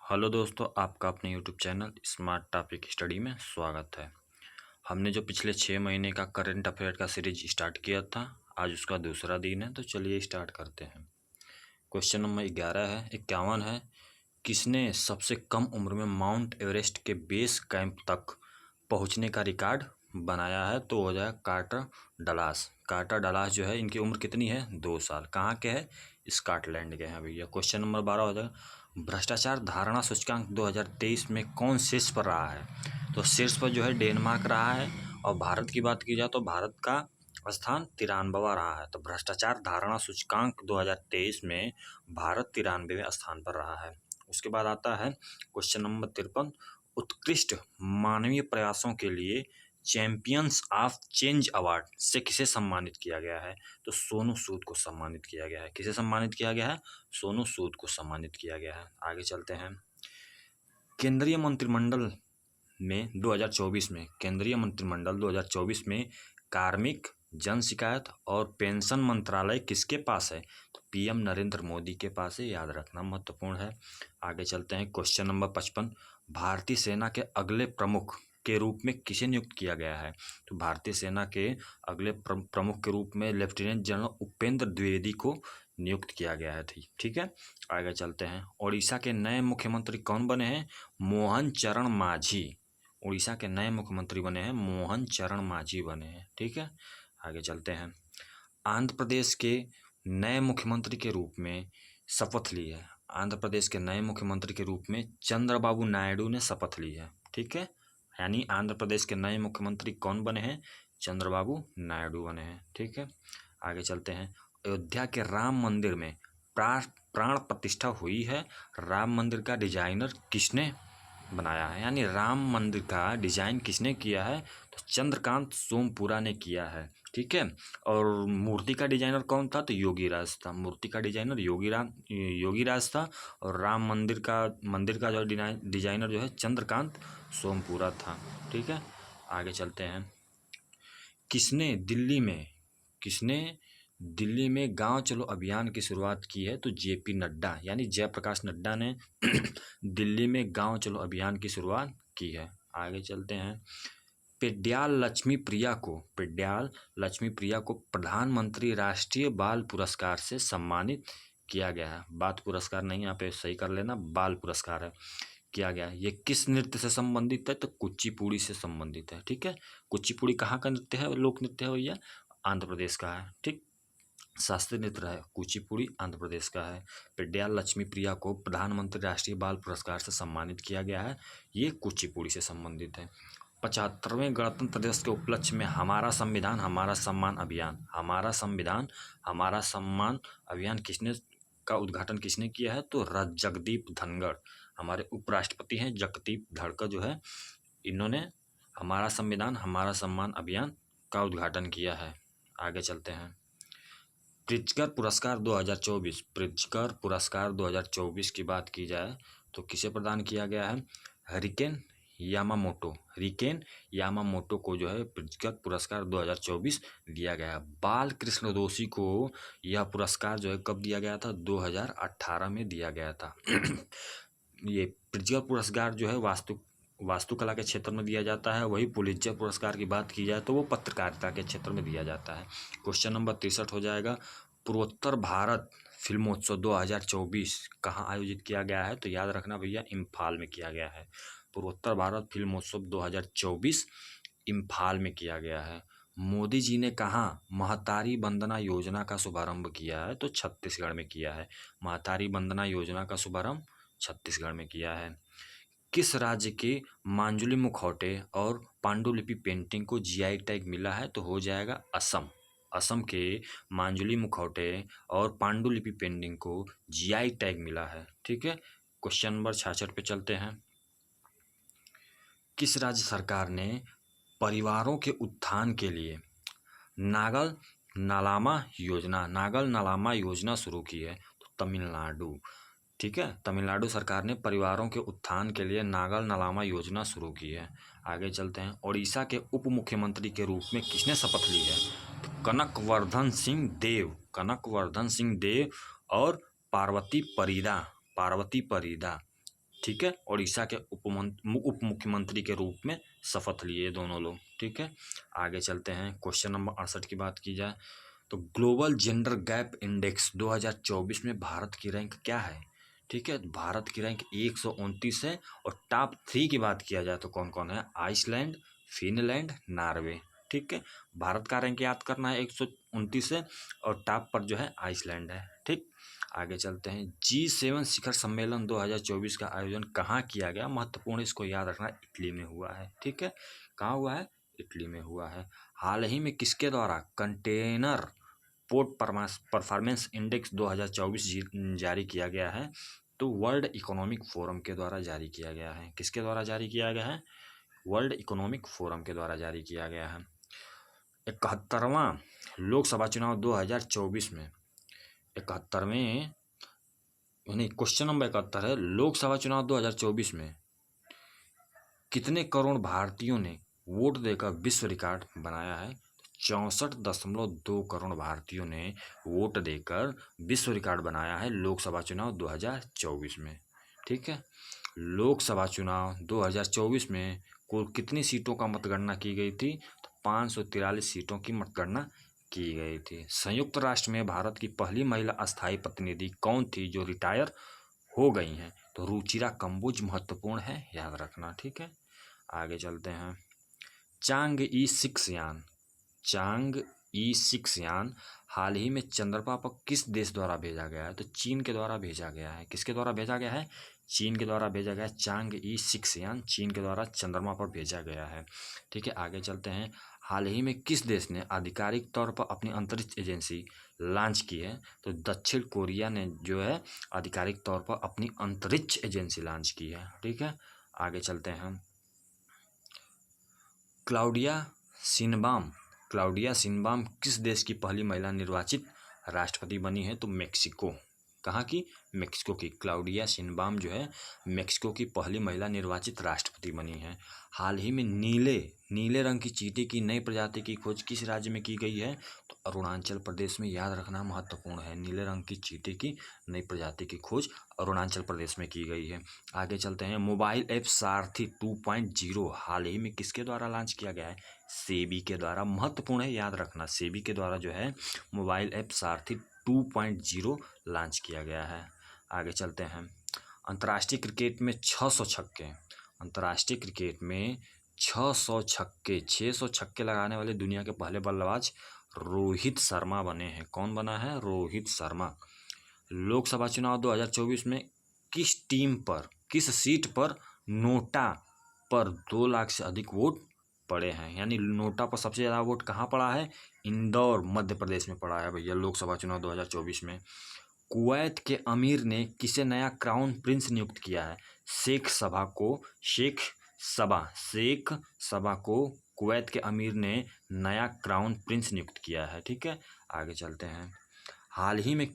Hello दोस्तों, आपका अपने YouTube channel smart topic study में स्वागत है। हमने जो पिछले 6 महीने का करंट अफेयर का सीरीज स्टार्ट किया था, आज उसका दूसरा दिन है, तो चलिए स्टार्ट करते हैं। क्वेश्चन नंबर 51 है। किसने सबसे कम उम्र में माउंट एवरेस्ट के बेस कैंप तक पहुंचने का रिकॉर्ड बनाया है? तो हो जाएगा कार्टर डलास। कार्टर डलास जो है, इनकी उम्र कितनी है? 2 साल। कहाँ के है? स्कॉटलैंड के हैं भैया। क्वेश्चन नंबर 12 हो जाएगा। भ्रष्टाचार धारणा सूचकांक 2023 में कौन शीर्ष पर रहा है? तो शीर्ष पर जो है डेनमार्क रहा है, और भारत की बात की जाए तो भारत का स्थान 93वां रहा है। तो भ्रष्टाचार धारणा सूचकांक 2023 में भारत 93वें स्थान पर रहा है। उसके बाद आता है क्वेश्चन नंबर 53। उत्कृष्ट मानवीय प्रयासों के लिए चैंपियंस ऑफ चेंज अवार्ड से किसे सम्मानित किया गया है? तो सोनू सूद को सम्मानित किया गया है। किसे सम्मानित किया गया है? सोनू सूद को सम्मानित किया गया है। आगे चलते हैं। केंद्रीय मंत्रिमंडल में 2024 में केंद्रीय मंत्रिमंडल 2024 में कार्मिक, जन शिकायत और पेंशन मंत्रालय किसके पास है? तो पीएम नरेंद्र मोदी के पास है। याद रखना महत्वपूर्ण है। आगे चलते हैं। Question number 55। भारतीय सेना के अगले प्रमुख के रूप में किसे नियुक्त किया गया है? तो भारतीय सेना के अगले प्रमुख के रूप में लेफ्टिनेंट जनरल उपेंद्र द्विवेदी को नियुक्त किया गया है। ठीक है, आगे चलते हैं। ओडिशा के नए मुख्यमंत्री कौन बने हैं? मोहन चरण मांझी। उड़ीसा के नए मुख्यमंत्री बने हैं मोहन चरण मांझी बने हैं। ठीक है, आगे चलते हैं। आंध्र प्रदेश के नए मुख्यमंत्री के रूप में शपथ ली है। आंध्र प्रदेश के नए मुख्यमंत्री के रूप में चंद्रबाबू नायडू ने शपथ ली है। ठीक है, यानी आंध्र प्रदेश के नए मुख्यमंत्री कौन बने हैं? चंद्रबाबू नायडू बने हैं। ठीक है, आगे चलते हैं। अयोध्या के राम मंदिर में प्राण प्रतिष्ठा हुई है। राम मंदिर का डिजाइनर किसने बनाया है? यानी राम मंदिर का डिजाइन किसने किया है? तो चंद्रकांत सोमपुरा ने किया है। ठीक है, और मूर्ति का डिजाइनर कौन था? तो योगीराज था। मूर्ति का डिजाइनर योगीराज था, और राम मंदिर का जो डिजाइनर जो है चंद्रकांत सोमपुरा था। ठीक है, आगे चलते हैं। किसने दिल्ली में गांव चलो अभियान की शुरुआत की है? तो जेपी नड्डा, यानी जयप्रकाश नड्डा ने दिल्ली में गांव चलो अभियान की शुरुआत की है। आगे चलते हैं। पेड्याल लक्ष्मी प्रिया को प्रधानमंत्री राष्ट्रीय बाल पुरस्कार से सम्मानित किया गया है। बाल पुरस्कार नहीं, यहाँ पे सही कर लेना, बाल पुरस्कार है, किया गया है। ये किस नृत्य से संबंधित है? तो कुचिपुड़ी से संबंधित है। ठीक है, कुचिपुड़ी कहाँ का नृत्य है? लोक नृत्य है भैया, आंध्र प्रदेश का है। ठीक, शास्त्रीय नृत्य है कुचिपुड़ी, आंध्र प्रदेश का है। पेड्याल लक्ष्मी प्रिया को प्रधानमंत्री राष्ट्रीय बाल पुरस्कार से सम्मानित किया गया है। ये कुचिपुड़ी से संबंधित है। 75वें गणतंत्र दिवस के उपलक्ष्य में हमारा संविधान हमारा सम्मान अभियान का उद्घाटन किसने किया है? तो जगदीप धनखड़, हमारे उपराष्ट्रपति हैं जगदीप धनखड़ जो है, इन्होंने हमारा संविधान हमारा सम्मान अभियान का उद्घाटन किया है। आगे चलते हैं। प्रिट्जकर पुरस्कार 2024 की बात की जाए तो किसे प्रदान किया गया है? हरिकेन यामामोटो को जो है प्रिट्जकर पुरस्कार 2024 दिया गया है। बाल कृष्ण दोषी को यह पुरस्कार जो है कब दिया गया था? 2018 में दिया गया था। ये प्रिट्जकर पुरस्कार जो है वास्तुकला के क्षेत्र में दिया जाता है। वही पुलित्जर पुरस्कार की बात की जाए तो वो पत्रकारिता के क्षेत्र में दिया जाता है। क्वेश्चन नंबर 63 हो जाएगा। पूर्वोत्तर भारत फिल्मोत्सव 2024 कहाँ आयोजित किया गया है? तो याद रखना भैया, इम्फाल में किया गया है। पूर्वोत्तर भारत फिल्मोत्सव 2024 इम्फाल में किया गया है। मोदी जी ने कहाँ महतारी वंदना योजना का शुभारंभ किया है? तो छत्तीसगढ़ में किया है। महतारी वंदना योजना का शुभारंभ छत्तीसगढ़ में किया है। किस राज्य के मांजुली मुखौटे और पांडुलिपि पेंटिंग को जीआई टैग मिला है? तो हो जाएगा असम के मांजुली मुखौटे और पांडुलिपि पेंटिंग को जीआई टैग मिला है। ठीक है, क्वेश्चन नंबर 66 पे चलते हैं। किस राज्य सरकार ने परिवारों के उत्थान के लिए नागल नालामा योजना शुरू की है? तो तमिलनाडु। ठीक है, तमिलनाडु सरकार ने परिवारों के उत्थान के लिए नागल नालामा योजना शुरू की है। आगे चलते हैं। ओडिशा के उप मुख्यमंत्री के रूप में किसने शपथ ली है? तो कनकवर्धन सिंह देव और पार्वती परिदा। ठीक है। उड़ीसा के उप मुख्यमंत्री के रूप में शपथ लिए दोनों लोग, ठीक है। आगे चलते हैं, क्वेश्चन नंबर 68 की बात की जाए तो ग्लोबल जेंडर गैप इंडेक्स 2024 में भारत की रैंक क्या है, ठीक है। भारत की रैंक 129 है। और टॉप 3 की बात किया जाए तो कौन कौन है, आइसलैंड, फिनलैंड, नॉर्वे, ठीक है। भारत का रैंक याद करना है, 129 है और टॉप पर जो है आइसलैंड है, ठीक। आगे चलते हैं, G7 शिखर सम्मेलन 2024 का आयोजन कहाँ किया गया, महत्वपूर्ण, इसको याद रखना, इटली में हुआ है, ठीक है। कहाँ हुआ है, इटली में हुआ है। हाल ही में किसके द्वारा कंटेनर पोर्ट परफॉर्मेंस इंडेक्स 2024 जारी किया गया है, तो वर्ल्ड इकोनॉमिक फोरम के द्वारा जारी किया गया है। किसके द्वारा जारी किया गया है, वर्ल्ड इकोनॉमिक फोरम के द्वारा जारी किया गया है। 71वां लोकसभा चुनाव 2024 में 71वें यानी क्वेश्चन नंबर 71 है, लोकसभा चुनाव 2024 में कितने करोड़ भारतीयों ने वोट देकर विश्व रिकॉर्ड बनाया है, 64.2 करोड़ भारतीयों ने वोट देकर विश्व रिकॉर्ड बनाया है लोकसभा चुनाव 2024 में, ठीक है। लोकसभा चुनाव 2024 में कुल कितनी सीटों का मतगणना की गई थी, तो 543 सीटों की मतगणना की गई थी। संयुक्त राष्ट्र में भारत की पहली महिला अस्थायी प्रतिनिधि कौन थी जो रिटायर हो गई हैं, तो रुचिरा कंबोज महत्वपूर्ण है, याद रखना, ठीक है। आगे चलते हैं, चांग ई 6 यान हाल ही में चंद्रमा पर किस देश द्वारा भेजा गया है, तो चीन के द्वारा भेजा गया है। किसके द्वारा भेजा गया है, चीन के द्वारा भेजा गया है। चांग ई 6 यान चीन के द्वारा चंद्रमा पर भेजा गया है, ठीक है। आगे चलते हैं, हाल ही में किस देश ने आधिकारिक तौर पर अपनी अंतरिक्ष एजेंसी लॉन्च की है, तो दक्षिण कोरिया ने जो है आधिकारिक तौर पर अपनी अंतरिक्ष एजेंसी लॉन्च की है, ठीक है। आगे चलते हैं, क्लाउडिया शिनबाम किस देश की पहली महिला निर्वाचित राष्ट्रपति बनी है, तो मेक्सिको। कहाँ की, मेक्सिको की। क्लाउडिया शिनबाम जो है मेक्सिको की पहली महिला निर्वाचित राष्ट्रपति बनी है। हाल ही में नीले रंग की चींटी की नई प्रजाति की खोज किस राज्य में की गई है, तो अरुणाचल प्रदेश में, याद रखना महत्वपूर्ण है। नीले रंग की चींटी की नई प्रजाति की खोज अरुणाचल प्रदेश में की गई है। आगे चलते हैं, मोबाइल ऐप सारथी 2.0 हाल ही में किसके द्वारा लॉन्च किया गया है, सेबी के द्वारा, महत्वपूर्ण है, याद रखना। सेबी के द्वारा जो है मोबाइल ऐप सारथी 2.0 लॉन्च किया गया है। आगे चलते हैं, अंतर्राष्ट्रीय क्रिकेट में 600 छक्के, अंतर्राष्ट्रीय क्रिकेट में 600 छक्के लगाने वाले दुनिया के पहले बल्लेबाज रोहित शर्मा बने हैं। कौन बना है, रोहित शर्मा। लोकसभा चुनाव 2024 में किस सीट पर नोटा पर 2 लाख से अधिक वोट पड़े हैं, यानी नोटा पर सबसे ज़्यादा वोट कहाँ पड़ा है, इंदौर मध्य प्रदेश में पड़ा है भैया, लोकसभा चुनाव 2024 में। कुवैत के अमीर ने किसे नया क्राउन प्रिंस नियुक्त किया है, शेख सबा को कुवैत के अमीर ने नया क्राउन प्रिंस नियुक्त किया है, ठीक है। आगे चलते हैं, हाल ही में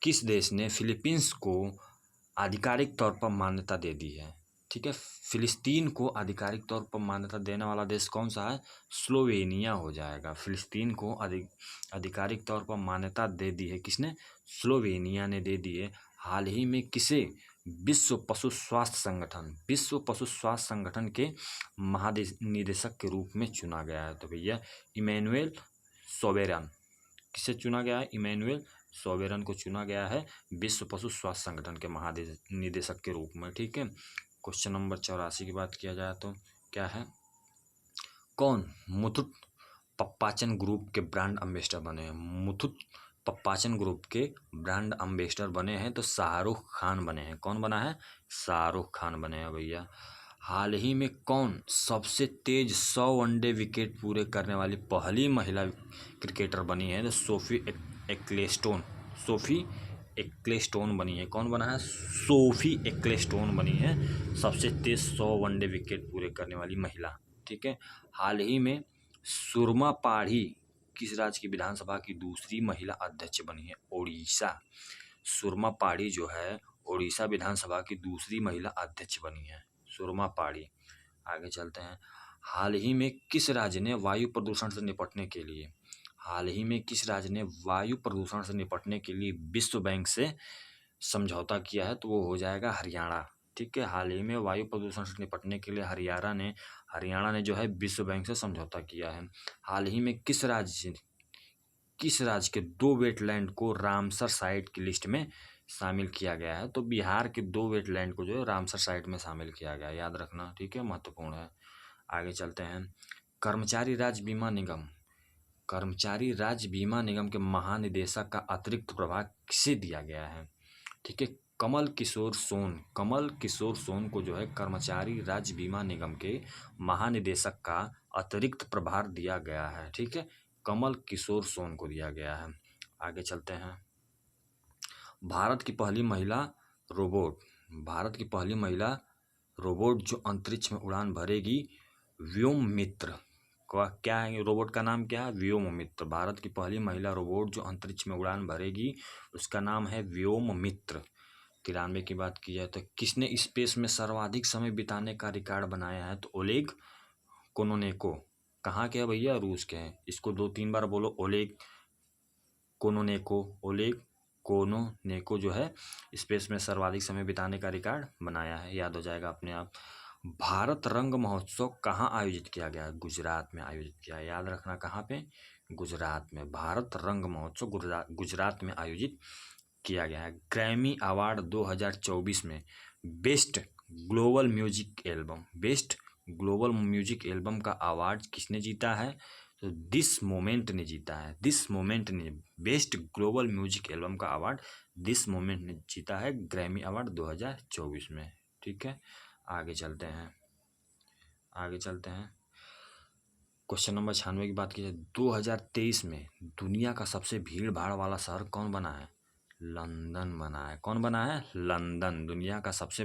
किस देश ने फिलीपींस को आधिकारिक तौर पर मान्यता दे दी है, ठीक है। फिलिस्तीन को आधिकारिक तौर पर मान्यता देने वाला देश कौन सा है, स्लोवेनिया हो जाएगा। फिलिस्तीन को आधिकारिक तौर पर मान्यता दे दी है, किसने, स्लोवेनिया ने दे दी है। हाल ही में किसे विश्व पशु स्वास्थ्य संगठन के महानिदेशक के रूप में चुना गया है, तो भैया इमैनुअल सोबेरन। किसे चुना गया है, इमैनुअल सोबेरन को चुना गया है विश्व पशु स्वास्थ्य संगठन के महानिदेशक के रूप में, ठीक है। क्वेश्चन नंबर 84 की बात किया जाए तो क्या है, कौन मुथुट पप्पाचन ग्रुप के ब्रांड एम्बेसडर बने हैं, मुथुट पप्पाचन ग्रुप के ब्रांड एम्बेसडर बने हैं, तो शाहरुख खान बने हैं। कौन बना है, शाहरुख खान बने हैं भैया। हाल ही में कौन सबसे तेज 100 वनडे विकेट पूरे करने वाली पहली महिला क्रिकेटर बनी है, तो सोफी एक्लेस्टोन बनी है। कौन बना है, सोफी एक्लेस्टोन बनी है सबसे तेज 100 वनडे विकेट पूरे करने वाली महिला, ठीक है। हाल ही में सुरमा पाढ़ी किस राज्य की विधानसभा की दूसरी महिला अध्यक्ष बनी है, ओडिशा। सुरमा पाढ़ी जो है ओडिशा विधानसभा की दूसरी महिला अध्यक्ष बनी है, सुरमा पाढ़ी। आगे चलते हैं, हाल ही में किस राज्य ने वायु प्रदूषण से निपटने के लिए विश्व बैंक से समझौता किया है तो वो हो जाएगा हरियाणा। ठीक है, हाल ही में वायु प्रदूषण से निपटने के लिए हरियाणा ने जो है विश्व बैंक से समझौता किया है। हाल ही में किस राज्य के 2 वेटलैंड को रामसर साइट की लिस्ट में शामिल किया गया है? तो बिहार के 2 वेटलैंड को जो है रामसर साइट में शामिल किया गया है, याद रखना। ठीक है, महत्वपूर्ण है। आगे चलते हैं। कर्मचारी राज्य बीमा निगम के महानिदेशक का अतिरिक्त प्रभार किसे दिया गया है? ठीक है, कमल किशोर सोन को जो है कर्मचारी राज्य बीमा निगम के महानिदेशक का अतिरिक्त प्रभार दिया गया है। ठीक है, कमल किशोर सोन को दिया गया है। आगे चलते हैं। भारत की पहली महिला रोबोट जो अंतरिक्ष में उड़ान भरेगी, व्योममित्र। क्या है रोबोट का नाम? क्या है? व्योममित्र। भारत की पहली महिला रोबोट जो अंतरिक्ष में उड़ान भरेगी, उसका नाम है व्योममित्र। 93 की बात की जाए तो किसने स्पेस में सर्वाधिक समय बिताने का रिकॉर्ड बनाया है? तो ओलेग कोनोनेको। कहाँ के हैं भैया? रूस के हैं। इसको 2-3 बार बोलो, ओलेग कोनोनेको जो है स्पेस में सर्वाधिक समय बिताने का रिकॉर्ड बनाया है, याद हो जाएगा अपने आप। भारत रंग महोत्सव कहाँ आयोजित किया गया है? गुजरात में आयोजित किया है, याद रखना। कहाँ पे? गुजरात में। भारत रंग महोत्सव गुजरात में आयोजित किया गया है। ग्रैमी अवार्ड 2024 में बेस्ट ग्लोबल म्यूजिक एल्बम का अवार्ड किसने जीता है? तो दिस मोमेंट ने जीता है। बेस्ट ग्लोबल म्यूजिक एल्बम का अवार्ड दिस मोमेंट ने जीता है, ग्रैमी अवार्ड 2024 में। ठीक है, आगे चलते हैं। क्वेश्चन नंबर 96 की बात की जाए, 2023 में दुनिया का सबसे भीड़ भाड़ वाला शहर कौन बना है? लंदन बना है। कौन बना है? लंदन। दुनिया का सबसे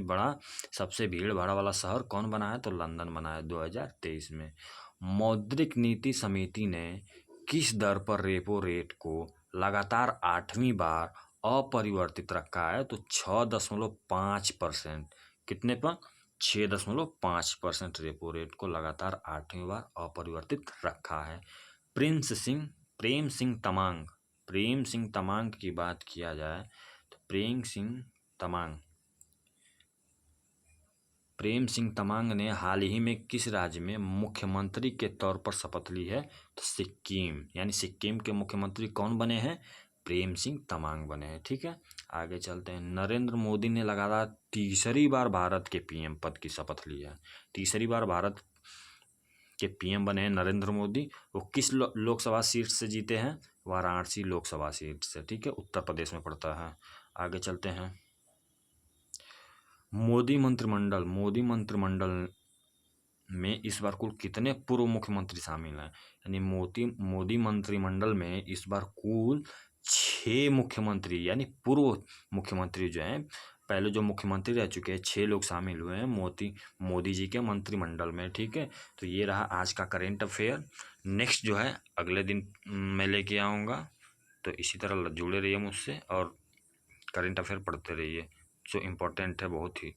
भीड़ भाड़ वाला शहर कौन बना है? तो लंदन बना है 2023 में। मौद्रिक नीति समिति ने किस दर पर रेपो रेट को लगातार 8वीं बार अपरिवर्तित रखा है? तो 6.5%। कितने पर? 6.5% रेपो रेट को लगातार 8वीं बार अपरिवर्तित रखा है। प्रेम सिंह तमांग की बात किया जाए तो प्रेम सिंह तमांग ने हाल ही में किस राज्य में मुख्यमंत्री के तौर पर शपथ ली है? तो सिक्किम। यानी सिक्किम के मुख्यमंत्री कौन बने हैं? प्रेम सिंह तमांग बने हैं। ठीक है, आगे चलते हैं। नरेंद्र मोदी ने लगातार तीसरी बार भारत के पीएम पद की शपथ ली है। तीसरी बार भारत के पीएम बने हैं नरेंद्र मोदी। वो किस लोकसभा सीट से जीते हैं? वाराणसी लोकसभा सीट से। ठीक है, उत्तर प्रदेश में पड़ता है। आगे चलते हैं। मोदी मंत्रिमंडल में इस बार कुल कितने पूर्व मुख्यमंत्री शामिल हैं? यानी मोदी मंत्रिमंडल में इस बार कुल 6 मुख्यमंत्री यानी पूर्व मुख्यमंत्री जो हैं, पहले जो मुख्यमंत्री रह चुके हैं 6 लोग शामिल हुए हैं मोदी जी के मंत्रिमंडल में। ठीक है, तो ये रहा आज का करेंट अफेयर। नेक्स्ट जो है अगले दिन मैं लेके आऊँगा, तो इसी तरह जुड़े रहिए मुझसे और करेंट अफेयर पढ़ते रहिए, जो इम्पोर्टेंट है बहुत ही।